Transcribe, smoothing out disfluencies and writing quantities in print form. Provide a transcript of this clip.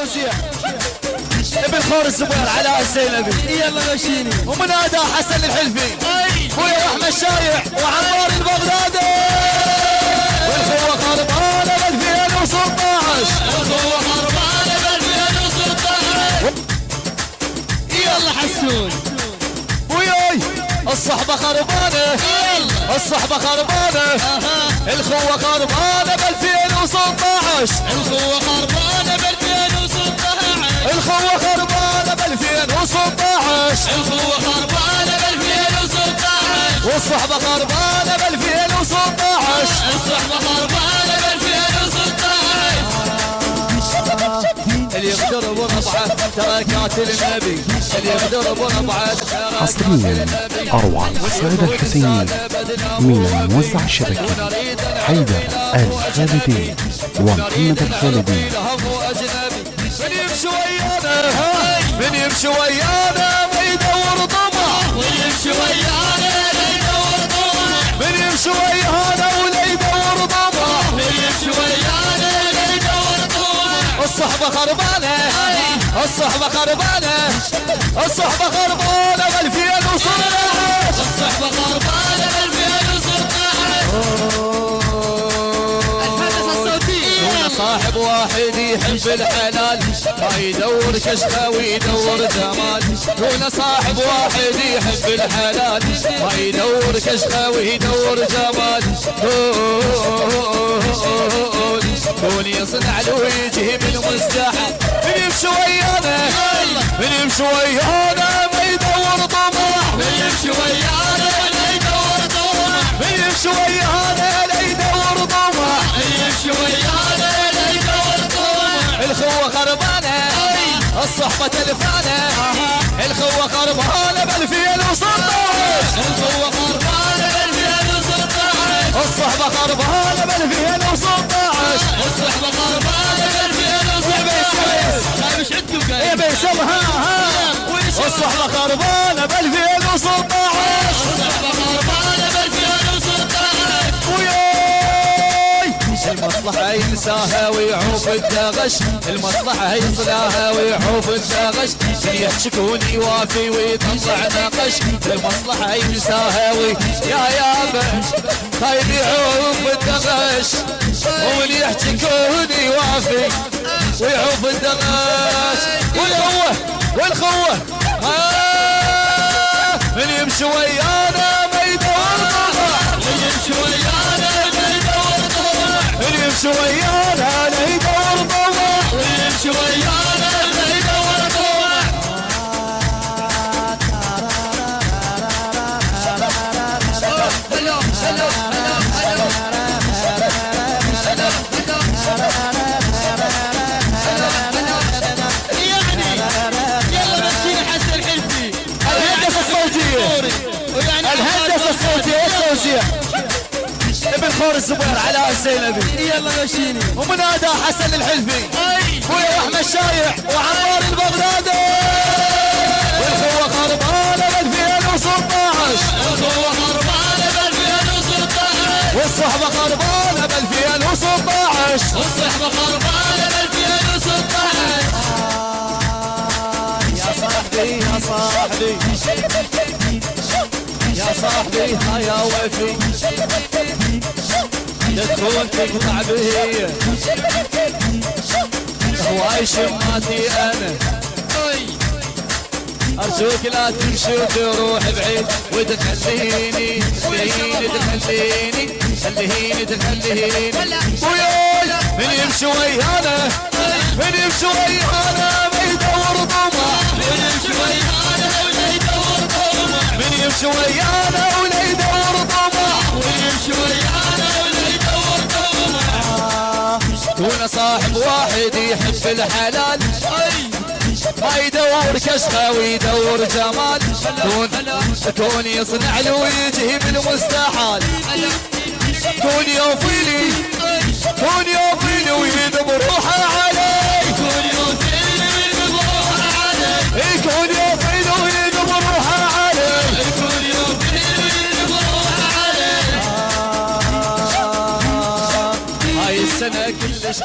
توزيع ابن خور الزبير علاء الزينبي يلا مشيني ومنادى حسن الحلفي ويا احمد شايع وعمار البغدادي والخوة خربانة ب 2016 الخوة خربانة ب 2016 يلا حسون وياي الصحبة خربانة الصحبة خربانة الخوة خربانة ب 2016 الخوة خربانة ب 2016 الخوة خربانة ب 2016 الخوة خربانة ب 2016 والصحبة خربانة ب 2016 الصحبة خربانة ب 2016 اللي يقدر بربعه تركات النبي اللي يقدر بربعه حصريا أروع القصائد الحسينية من الموزع الشبكي حيدر الخالدي ومحمد الخالدي. من يمشي ويانا من يمشي ويانا ما يدور طمع من يمشي ويانا لا يدور طمع من يمشي ويانا ولا يدور طمع من يمشي ويانا لا يدور طمع الصحبة خربانة الصحبة خربانة الصحبة خربانة ب 2016 الصحبة خربانة ب 2016 الحدث الصوتي هنا صاحب واحد يحب الحلال ما يدور كشفه ويدور جمال هنا صاحب واحد يحب الحلال ما يدور كشفه ويدور جمال كون يصنع له ويجي من مستحيل من يمشي ويانا من يمشي ويانا ما يدور طمع من يمشي ويانا لا يدور طمع من يمشي ويانا لا يدور طمع من يمشي ويانا لا يدور طمع الخوة خربانة الصحبة تلفانة الخوة خربانة ب 2016 الخوة خربانة ب 2016 الصحبة خربانة ب 2016 الصحبة خربانة ب 2016 لا مش عندكم يا قايل بيسم ها الصحبة خربانة ب 2016 الصحبة خربانة ب 2016 وياي المصلحة ينساها ويعوف الدغش المصلحة يصلاها ويعوف الدغش يحشكون يوافي ويطلع نقش المصلحة ينساها يا يابا خايف يعوف الدغش ومن يحشكون يوافي ويعوف الدغش والخوة والخوة من يمشي ويانا ما يدور طمع من يمشي ويانا لا يدور طمع من يمشي ويانا لا يدور طمع من يمشي ويانا لا يدور طمع هلو هلو هلو يعني يلا مشينا حسن الحلفي الهندسة الصوتية الهندسة الصوتية التوزيع ابن خور الزبير علاء الزينبي يلا مشيني ومنادى حسن الحلفي ويا احمد شايع وعمار البغدادي والخوة خربانة ب 2016 الخوة خربانة ب 2016 والصحبة خربانة ب 2016 الصحبة خربانة ب 2016 يا صاحبي يا صاحبي يا صاحبي ها يا وفي تدخل تقطع بهي هواي شماتي انا ارجوك لا تمشي وتروح بعيد وتخليني تخليني وياي من يمشي ويانا من يمشي ويانا ما يدور طمع من يمشي ويانا ولا يدور طمع من يمشي ويانا ولا يدور طمع من يمشي ويانا ولا يدور طمع دون صاحب واحد يحب الحلال ما يدور كشخه ويدور جمال كون يصنع له ويجي من المستحال كون يوفيلي كون يوفيلي ويذب روحه علي كل يوم تلمي بروحه علي كون يوفيلي ويذب روحه علي كل يوم تلمي بروحه علي هاي السنة كلش